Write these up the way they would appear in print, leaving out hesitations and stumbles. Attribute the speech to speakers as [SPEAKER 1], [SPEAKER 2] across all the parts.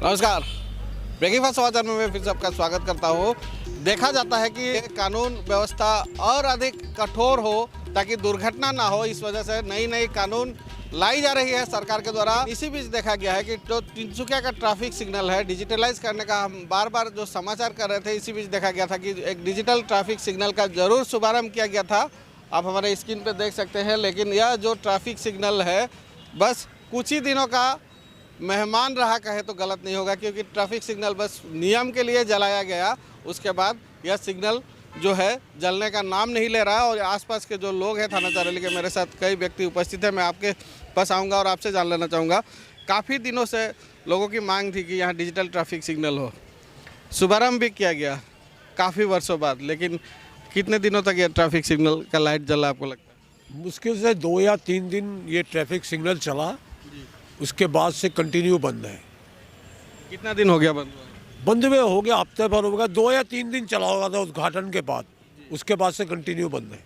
[SPEAKER 1] नमस्कार, ब्रेकिंग समाचार में मैं फिर से आपका स्वागत करता हूँ। देखा जाता है कि कानून व्यवस्था और अधिक कठोर हो ताकि दुर्घटना ना हो, इस वजह से नई नई कानून लाई जा रही है सरकार के द्वारा। इसी बीच देखा गया है कि जो तिनसुकिया का ट्रैफिक सिग्नल है डिजिटलाइज करने का हम बार बार जो समाचार कर रहे थे, इसी बीच देखा गया था कि एक डिजिटल ट्रैफिक सिग्नल का जरूर शुभारंभ किया गया था। आप हमारे स्क्रीन पे देख सकते हैं। लेकिन यह जो ट्रैफिक सिग्नल है बस कुछ ही दिनों का मेहमान रहा कहे तो गलत नहीं होगा, क्योंकि ट्रैफिक सिग्नल बस नियम के लिए जलाया गया। उसके बाद यह सिग्नल जो है जलने का नाम नहीं ले रहा। और आसपास के जो लोग हैं थाना चरौली के, मेरे साथ कई व्यक्ति उपस्थित हैं। मैं आपके पास आऊँगा और आपसे जान लेना चाहूँगा। काफ़ी दिनों से लोगों की मांग थी कि यहाँ डिजिटल ट्रैफिक सिग्नल हो, शुभारंभ भी किया गया काफ़ी वर्षों बाद। लेकिन कितने दिनों तक यह ट्रैफिक सिग्नल का लाइट जला आपको लगता है?
[SPEAKER 2] मुश्किल से 2 या 3 दिन ये ट्रैफिक सिग्नल चला, उसके बाद से कंटिन्यू बंद है।
[SPEAKER 1] कितना दिन हो गया बंद हुआ?
[SPEAKER 2] बंद में हो गया, हफ्ते भर हो गया, 2 या 3 दिन चला होगा था उद्घाटन के बाद, उसके बाद से कंटिन्यू बंद है।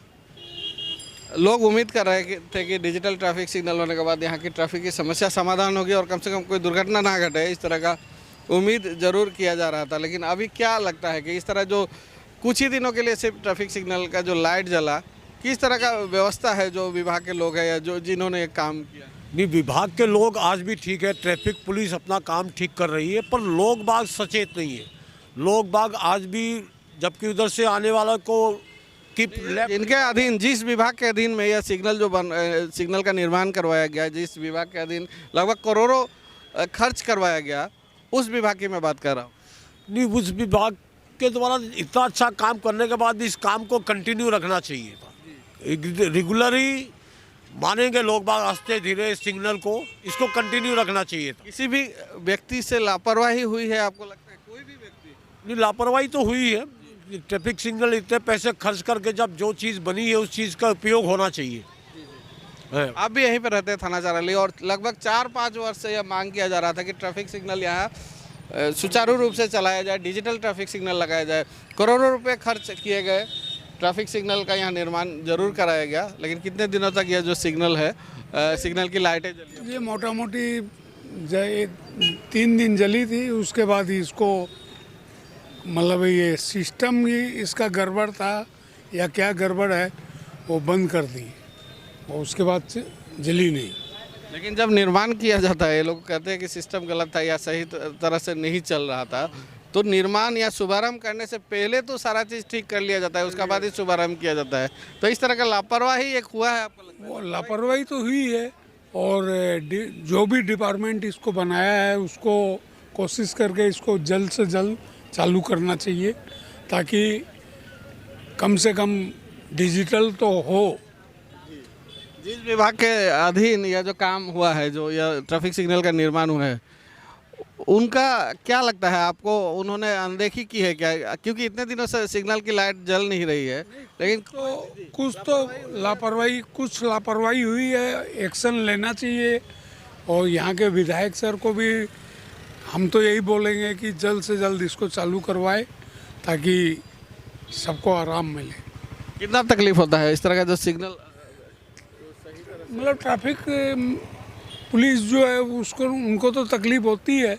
[SPEAKER 1] लोग उम्मीद कर रहे थे कि डिजिटल ट्रैफिक सिग्नल होने के बाद यहाँ की ट्रैफिक की समस्या समाधान होगी और कम से कम कोई दुर्घटना ना घटे, इस तरह का उम्मीद जरूर किया जा रहा था। लेकिन अभी क्या लगता है कि इस तरह जो कुछ ही दिनों के लिए सिर्फ ट्रैफिक सिग्नल का जो लाइट जला, किस तरह का व्यवस्था है जो विभाग के लोग हैं या जो जिन्होंने ये काम किया?
[SPEAKER 2] नहीं, विभाग के लोग आज भी ठीक है, ट्रैफिक पुलिस अपना काम ठीक कर रही है, पर लोग बाग सचेत नहीं है। लोग बाग आज भी, जबकि उधर से आने वाला को
[SPEAKER 1] इनके अधीन, जिस विभाग के अधीन में यह सिग्नल जो सिग्नल का निर्माण करवाया गया, जिस विभाग के अधीन लगभग करोड़ों खर्च करवाया गया, उस विभाग की मैं बात कर रहा हूँ।
[SPEAKER 2] नहीं, उस विभाग के द्वारा इतना अच्छा काम करने के बाद इस काम को कंटिन्यू रखना चाहिए था। रेगुलरली मानेंगे लोग बाग, आस्ते धीरे सिग्नल को, इसको कंटिन्यू रखना चाहिए था।
[SPEAKER 1] किसी भी व्यक्ति से लापरवाही हुई है आपको लगता है? कोई भी व्यक्ति
[SPEAKER 2] नहीं, लापरवाही तो हुई है। ट्रैफिक सिग्नल इतने पैसे खर्च करके जब जो चीज़ बनी है उस चीज़ का उपयोग होना चाहिए।
[SPEAKER 1] आप भी यहीं पर रहते हैं थाना चरौली, और लगभग 4-5 वर्ष से यह मांग किया जा रहा था कि ट्रैफिक सिग्नल यहाँ सुचारू रूप से चलाया जाए, डिजिटल ट्रैफिक सिग्नल लगाया जाए। करोड़ों रुपए खर्च किए गए, ट्रैफिक सिग्नल का यहाँ निर्माण जरूर कराया गया। लेकिन कितने दिनों तक यह जो सिग्नल है, सिग्नल की लाइटें जली?
[SPEAKER 3] ये मोटा मोटी 3 दिन जली थी। उसके बाद इसको मतलब ये सिस्टम ही इसका गड़बड़ था या क्या गड़बड़ है, वो बंद कर दी और उसके बाद से जली नहीं।
[SPEAKER 1] लेकिन जब निर्माण किया जाता है, ये लोग कहते हैं कि सिस्टम गलत था या सही तरह से नहीं चल रहा था, तो निर्माण या शुभारंभ करने से पहले तो सारा चीज़ ठीक कर लिया जाता है, उसके बाद ही शुभारंभ किया जाता है। तो इस तरह का लापरवाही एक हुआ है आपको लगता है?
[SPEAKER 3] वो लापरवाही तो हुई है, और जो भी डिपार्टमेंट इसको बनाया है उसको कोशिश करके इसको जल्द से जल्द चालू करना चाहिए, ताकि कम से कम डिजिटल तो हो।
[SPEAKER 1] जिस विभाग के अधीन यह जो काम हुआ है, जो यह ट्रैफिक सिग्नल का निर्माण हुआ है, उनका क्या लगता है आपको? उन्होंने अनदेखी की है क्या? क्योंकि इतने दिनों से सिग्नल की लाइट जल नहीं रही है। लेकिन
[SPEAKER 3] तो कुछ लापरवाही हुई है, एक्शन लेना चाहिए। और यहाँ के विधायक सर को भी हम तो यही बोलेंगे कि जल्द से जल्द इसको चालू करवाए, ताकि सबको आराम मिले।
[SPEAKER 1] कितना तकलीफ होता है इस तरह का जो सिग्नल?
[SPEAKER 3] मतलब ट्रैफिक पुलिस जो है उसको, उनको तो तकलीफ होती है,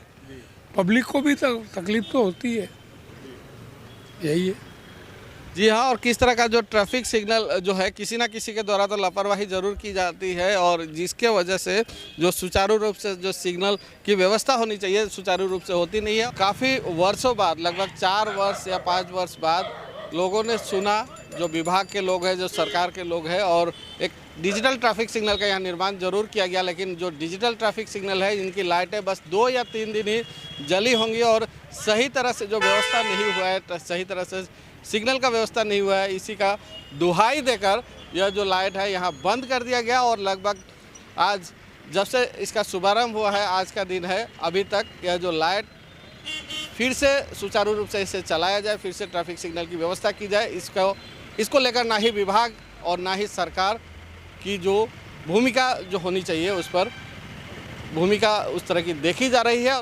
[SPEAKER 3] पब्लिक को भी तकलीफ तो होती है, यही है।
[SPEAKER 1] जी हाँ, और किस तरह का जो ट्रैफिक सिग्नल जो है, किसी ना किसी के द्वारा तो लापरवाही जरूर की जाती है, और जिसके वजह से जो सुचारू रूप से जो सिग्नल की व्यवस्था होनी चाहिए सुचारू रूप से होती नहीं है। काफ़ी वर्षों बाद, लगभग 4 वर्ष या 5 वर्ष बाद लोगों ने सुना, जो विभाग के लोग हैं, जो सरकार के लोग हैं, और एक डिजिटल ट्रैफिक सिग्नल का यहाँ निर्माण जरूर किया गया। लेकिन जो डिजिटल ट्रैफिक सिग्नल है, इनकी लाइटें बस 2 या 3 दिन ही जली होंगी, और सही तरह से जो व्यवस्था नहीं हुआ है, सही तरह से सिग्नल का व्यवस्था नहीं हुआ है, इसी का दुहाई देकर यह जो लाइट है यहाँ बंद कर दिया गया। और लगभग आज जब से इसका शुभारंभ हुआ है, आज का दिन है, अभी तक यह जो लाइट फिर से सुचारू रूप से इसे चलाया जाए, फिर से ट्रैफिक सिग्नल की व्यवस्था की जाए, इसको लेकर ना ही विभाग और ना ही सरकार की जो भूमिका जो होनी चाहिए, उस पर भूमिका उस तरह की देखी जा रही है।